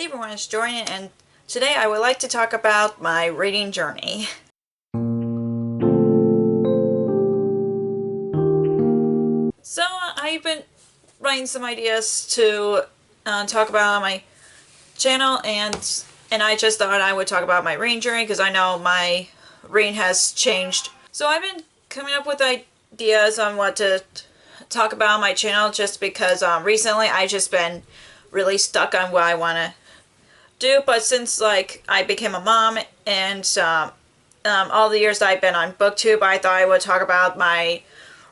everyone, it's Jordan, and today I would like to talk about my reading journey. So I've been writing some ideas to talk about on my channel, and I just thought I would talk about my reading journey because I know my reading has changed. So I've been coming up with ideas on what to talk about on my channel just because recently I've just been really stuck on what I want to do, but since I became a mom and all the years that I've been on BookTube, I thought I would talk about my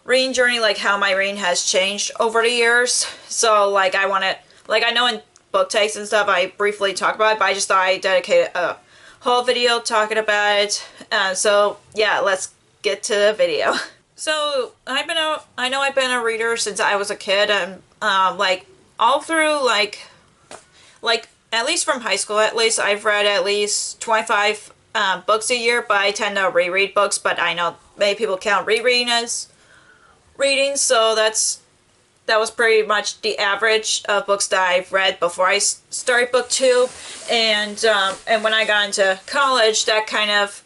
reading journey, how my reading has changed over the years. So I know in book takes and stuff I briefly talk about it, but I just thought I'd dedicate a whole video talking about it. So yeah, let's get to the video. So I know I've been a reader since I was a kid, and all through at least from high school, at least I've read at least 25 books a year, but I tend to reread books, but I know many people count rereading as reading, so that was pretty much the average of books that I've read before I started BookTube, and when I got into college, that kind of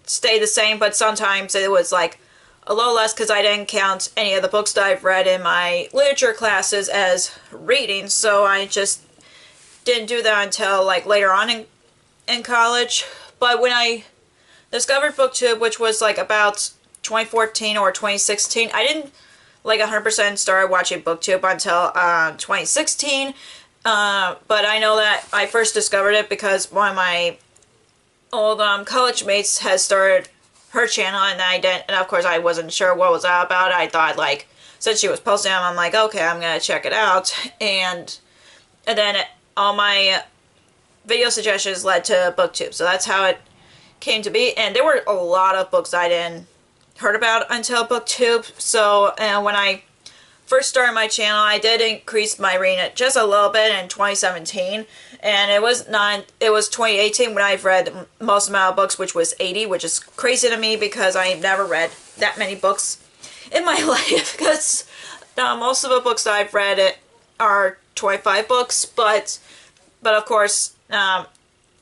stayed the same, but sometimes it was a little less because I didn't count any of the books that I've read in my literature classes as reading, so I just didn't do that until later on in college. But when I discovered BookTube, which was about 2014 or 2016, I didn't 100% start watching BookTube until 2016. But I know that I first discovered it because one of my old college mates had started her channel, and I didn't, and of course I wasn't sure what was that about. I thought since she was posting them, I'm like, okay, I'm gonna check it out, and then all my video suggestions led to BookTube, so that's how it came to be. And there were a lot of books I didn't heard about until BookTube. So when I first started my channel, I did increase my reading just a little bit in 2017, and it was 2018 when I've read most amount of books, which was 80, which is crazy to me because I've never read that many books in my life, because most of the books that I've read are 25 books, but of course from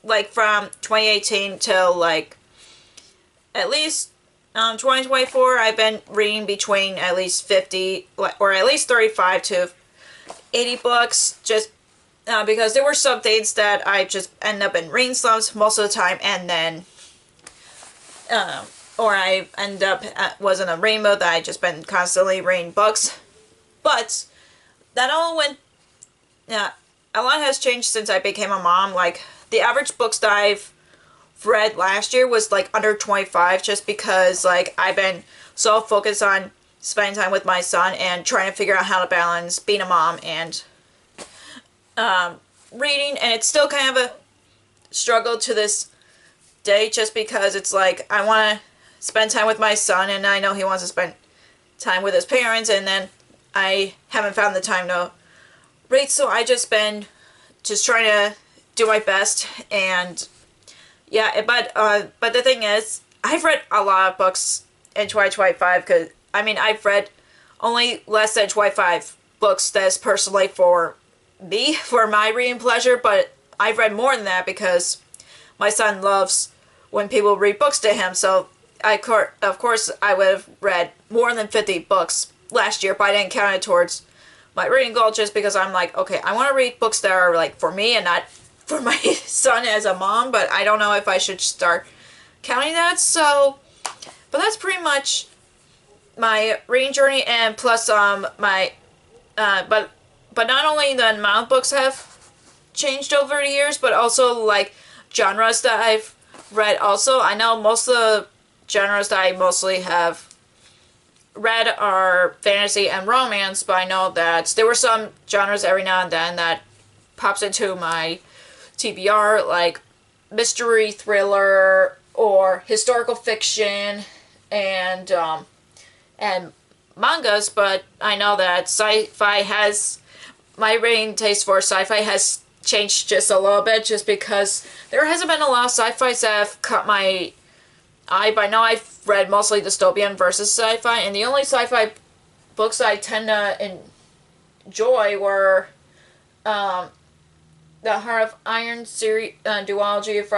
2018 till at least 2024, I've been reading between at least 50 or at least 35 to 80 books, just because there were some things that I just end up in reading slumps most of the time, and then or I end up was in a reading mode that I just been constantly reading books. But that all went, a lot has changed since I became a mom. The average books that I've read last year was under 25, just because I've been so focused on spending time with my son and trying to figure out how to balance being a mom and reading. And it's still kind of a struggle to this day, just because it's I want to spend time with my son, and I know he wants to spend time with his parents, and then I haven't found the time to read, so I just been trying to do my best. And yeah, but the thing is, I've read a lot of books in 2025, because I've read only less than 25 books that's personally for me, for my reading pleasure, but I've read more than that because my son loves when people read books to him. So of course I would have read more than 50 books last year, but I didn't count it towards my reading goal, just because I'm okay, I want to read books that are for me and not for my son as a mom, but I don't know if I should start counting that. So, but that's pretty much my reading journey, and plus my but not only the amount of books have changed over the years, but also genres that I've read also. I know most of the genres that I mostly have read are fantasy and romance, but I know that there were some genres every now and then that pops into my TBR, mystery, thriller, or historical fiction, and mangas. But I know that sci-fi my reading taste for sci-fi has changed just a little bit, just because there hasn't been a lot of sci-fis that have caught my eye. By now I've read mostly dystopian versus sci-fi, and the only sci-fi books I tend to enjoy were the Heart of Iron series duology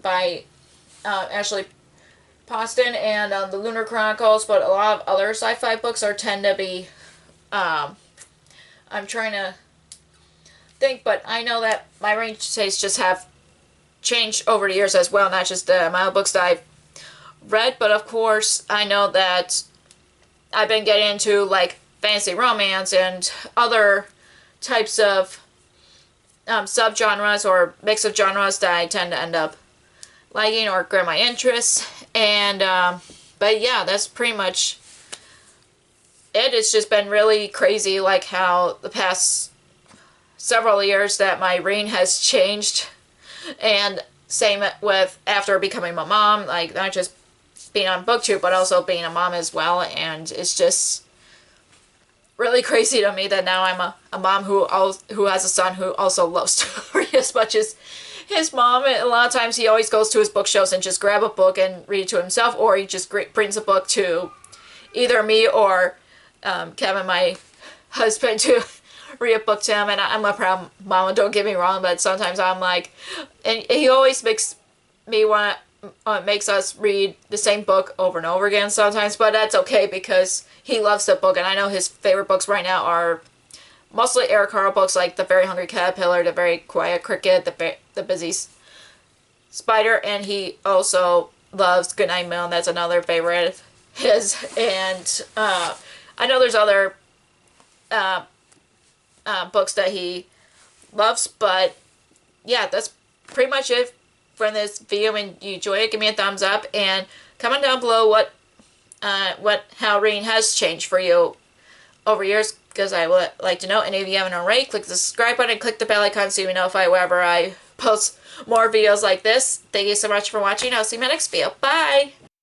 by Ashley Poston, and the Lunar Chronicles, but a lot of other sci-fi books tend to be. I'm trying to think, but I know that my range tastes just have changed over the years as well, not just the amount of books that I've read, but of course I know that I've been getting into like fantasy romance and other types of subgenres or mix of genres that I tend to end up liking or grab my interest. And but yeah, that's pretty much it. It's just been really crazy, like how the past several years that my reign has changed. And same with after becoming my mom, like not just being on BookTube, but also being a mom as well. And it's just really crazy to me that now I'm a mom who has a son who also loves to read as much as his mom. And a lot of times he always goes to his bookshelves and just grab a book and read it to himself, or he just brings a book to either me or Kevin, my husband, to read a book to him. And I'm a proud mama, don't get me wrong, but sometimes I'm like, and he always makes me want makes us read the same book over and over again sometimes, but that's okay because he loves the book. And I know his favorite books right now are mostly Eric Carle books like The Very Hungry Caterpillar, The Very Quiet Cricket, The Busy Spider, and he also loves Goodnight Moon. That's another favorite of his. And I know there's other books that he loves, but yeah, that's pretty much it from this video. And you enjoy it, give me a thumbs up, and comment down below how reading has changed for you over years, because I would like to know. And if you haven't already, click the subscribe button and click the bell icon so you know if whenever I post more videos like this. Thank you so much for watching. I'll see you in my next video. Bye!